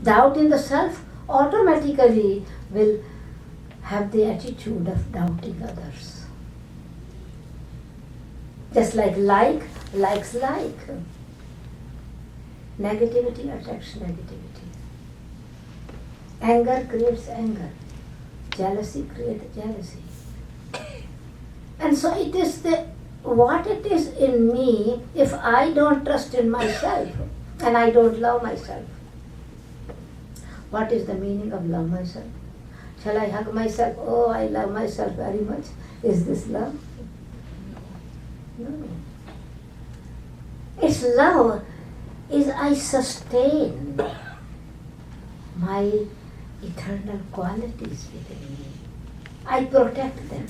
Doubt in the self automatically will have the attitude of doubting others. Just like likes like. Negativity attracts negativity. Anger creates anger. Jealousy creates jealousy. And so it is what it is in me if I don't trust in myself and I don't love myself. What is the meaning of love myself? Shall I hug myself? Oh, I love myself very much. Is this love? No. It's love is I sustain my eternal qualities within me. I protect them.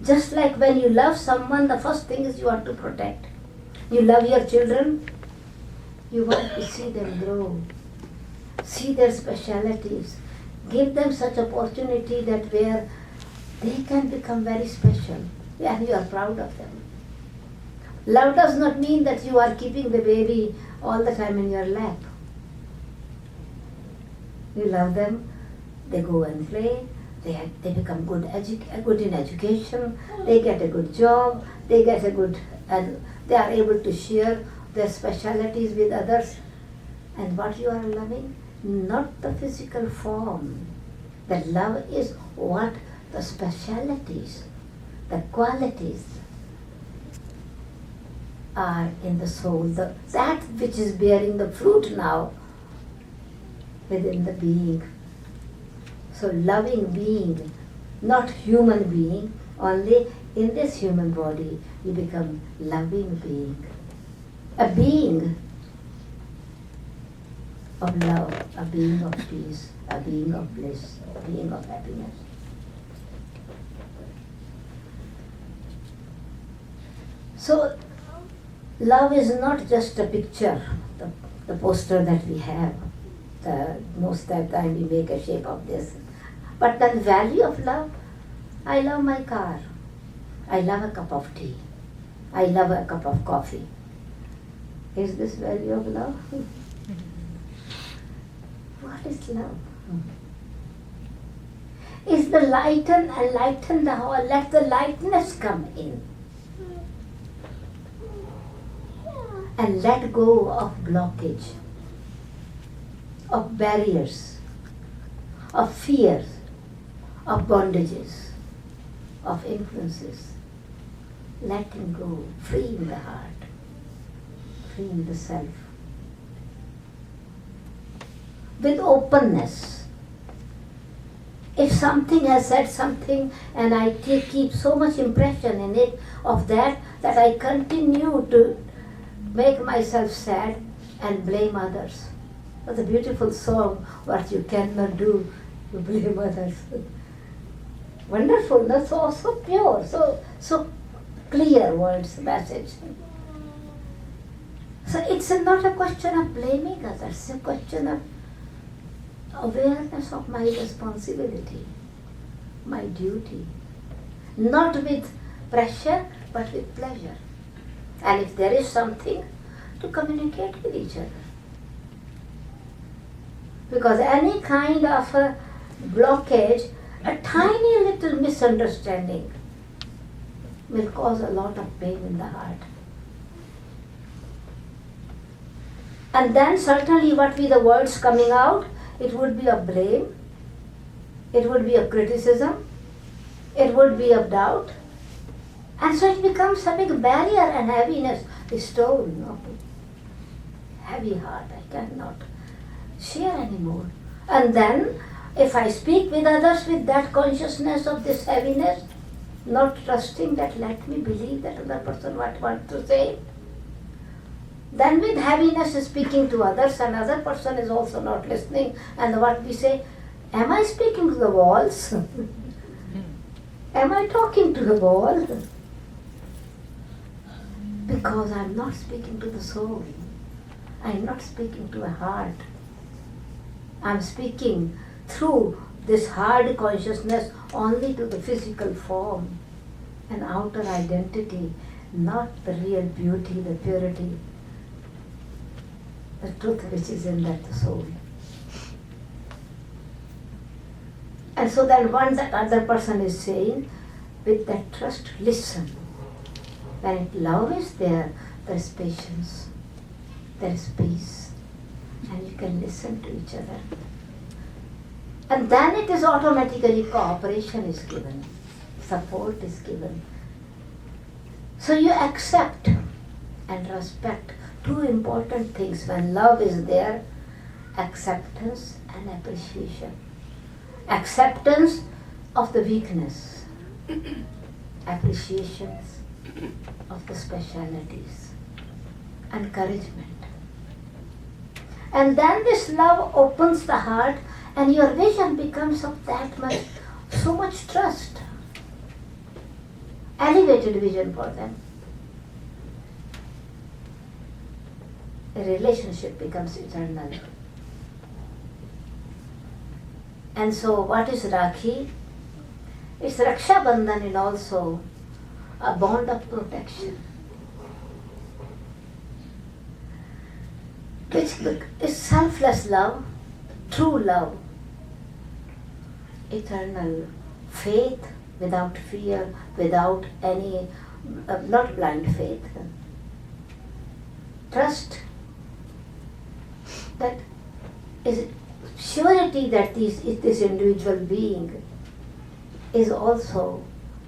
Just like when you love someone, the first thing is you want to protect. You love your children, you want to see them grow, see their specialities, give them such opportunity that where they can become very special and you are proud of them. Love does not mean that you are keeping the baby all the time in your lap. You love them, they go and play, they become good in education, they get a good job, they get a good, and they are able to share their specialities with others. And what you are loving? Not the physical form. The love is what the specialities, the qualities are in the soul, that which is bearing the fruit now within the being. So loving being, not human being, only in this human body you become loving being. A being of love, a being of peace, a being of bliss, a being of happiness. So love is not just a picture, the poster that we have. Most of the time we make a shape of this. But the value of love, I love my car. I love a cup of tea. I love a cup of coffee. Is this value of love? What is love? Is the lighten the whole, let the lightness come in. And let go of blockage, of barriers, of fears, of bondages, of influences. Letting go, freeing the heart, freeing the self. With openness. If something has said something and I keep so much impression in it of that I continue to make myself sad and blame others. That's a beautiful song, what you cannot do, you blame others. Wonderful, that's all so pure, so clear words, message. So it's not a question of blaming others, it's a question of awareness of my responsibility, my duty. Not with pressure, but with pleasure. And if there is something, to communicate with each other. Because any kind of a blockage, a tiny little misunderstanding will cause a lot of pain in the heart. And then certainly what be the words coming out, it would be of blame, it would be of criticism, it would be of doubt. And so it becomes a big barrier and heaviness. The stone, heavy heart, I cannot share anymore. And then if I speak with others with that consciousness of this heaviness, not trusting that let me believe that other person what wants to say, then with heaviness speaking to others, another person is also not listening, and what we say, am I speaking to the walls? Am I talking to the wall? Because I am not speaking to the soul. I am not speaking to a heart. I am speaking through this hard consciousness only to the physical form and outer identity, not the real beauty, the purity, the truth which is in that soul. And so then once that other person is saying, with that trust, listen. When love is there is patience, there is peace, and you can listen to each other. And then it is automatically cooperation is given, support is given. So you accept and respect two important things. When love is there, acceptance and appreciation. Acceptance of the weakness, appreciations of the specialities, encouragement. And then this love opens the heart and your vision becomes of that much, so much trust. Elevated vision for them. A relationship becomes eternal. And so what is Rakhi? It's Rakshabandhan and also a bond of protection. Which is selfless love, true love, eternal faith without fear, without any, not blind faith. Trust that is surety that this individual being is also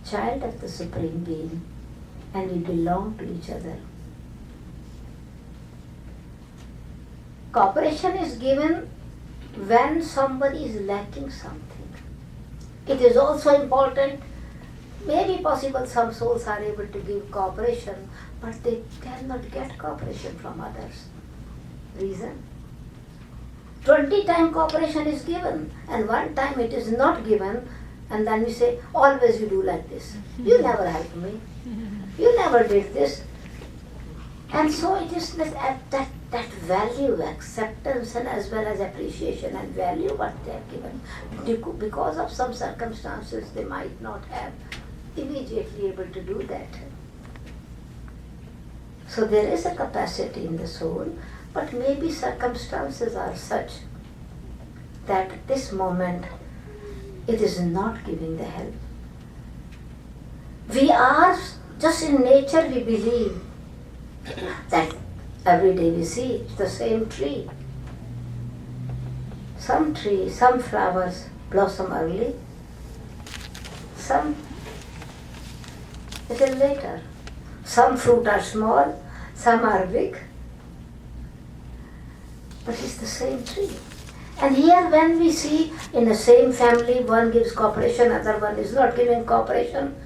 child of the Supreme Being and we belong to each other. Cooperation is given when somebody is lacking something. It is also important, maybe possible some souls are able to give cooperation, but they cannot get cooperation from others. Reason? 20 times cooperation is given and one time it is not given, and then we say, always you do like this. You never helped me. You never did this. And so it is that value, acceptance and as well as appreciation and value what they have given. Because of some circumstances they might not have immediately able to do that. So there is a capacity in the soul, but maybe circumstances are such that at this moment it is not giving the help. We are, just in nature we believe that every day we see the same tree. Some flowers blossom early, some little later. Some fruit are small, some are big, but it's the same tree. And here when we see in the same family, one gives cooperation, other one is not giving cooperation,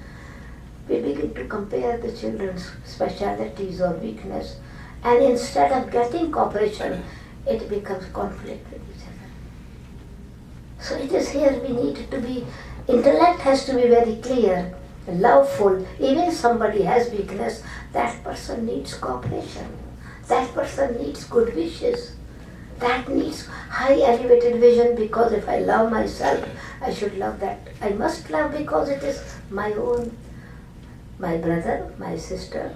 we begin to compare the children's specialities or weakness, and instead of getting cooperation, it becomes conflict with each other. So it is here we need to be, intellect has to be very clear, loveful. Even if somebody has weakness, that person needs cooperation. That person needs good wishes. That needs high elevated vision, because if I love myself, I should love that. I must love because it is my own, my brother, my sister.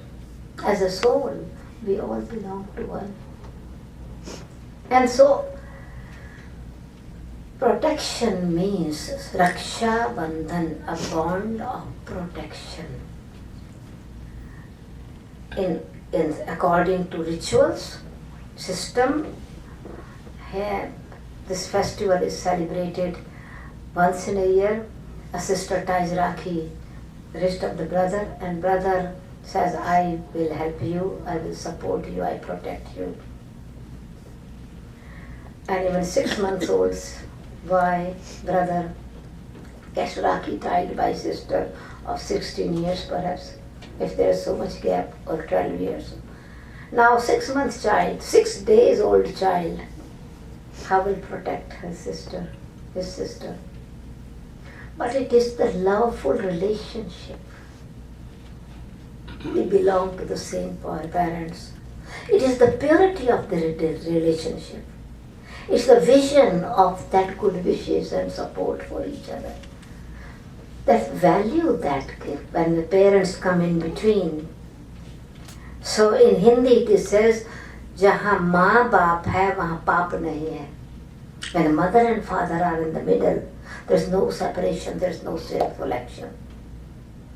As a soul, we all belong to one. And so, protection means Rakshabandhan, a bond of protection. In according to rituals, system, here this festival is celebrated once in a year. A sister ties Rakhi wrist of the brother, and brother says, I will help you, I will support you, I protect you. And even 6 months old boy, brother, gets Rakhi tied by sister of 16 years perhaps, if there is so much gap, or 12 years. Now 6 months child, 6 days old child, how will protect her sister, his sister? But it is the loveful relationship. We belong to the same parents. It is the purity of the relationship. It's the vision of that good wishes and support for each other. That value that when the parents come in between. So in Hindi it says, जहाँ माँ बाप है वहाँ पाप नहीं है. When mother and father are in the middle, there's no separation, there's no sinful action.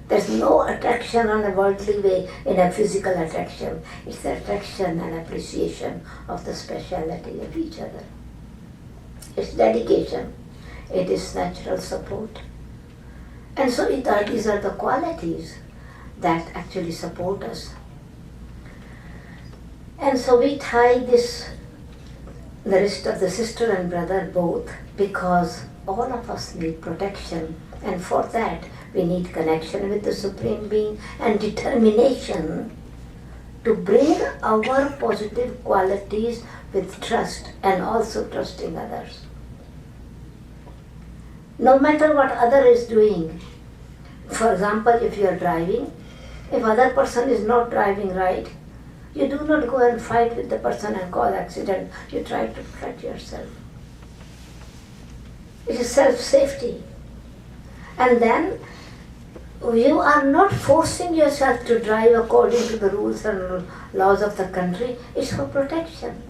There's no attraction on a worldly way in a physical attraction. It's the attraction and appreciation of the speciality of each other. It's dedication. It is natural support. And so these are the qualities that actually support us. And so we tie this, the wrist of the sister and brother both, because all of us need protection, and for that we need connection with the Supreme Being and determination to bring our positive qualities with trust and also trusting others. No matter what other is doing, for example, if you are driving, if other person is not driving right, you do not go and fight with the person and cause accident. You try to protect yourself. It is self-safety. And then you are not forcing yourself to drive according to the rules and laws of the country. It's for protection.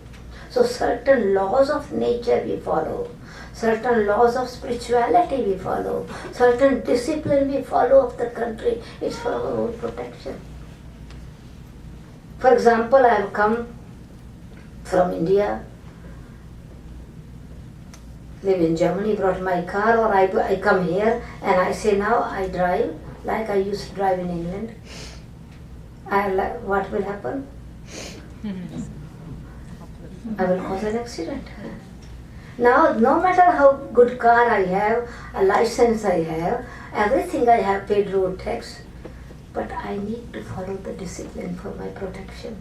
So certain laws of nature we follow. Certain laws of spirituality we follow. Certain discipline we follow of the country. It's for our own protection. For example, I have come from India, live in Germany, brought my car, or I come here and I say now I drive like I used to drive in England. What will happen? I will cause an accident. Now, no matter how good car I have, a license I have, everything I have, paid road tax, but I need to follow the discipline for my protection.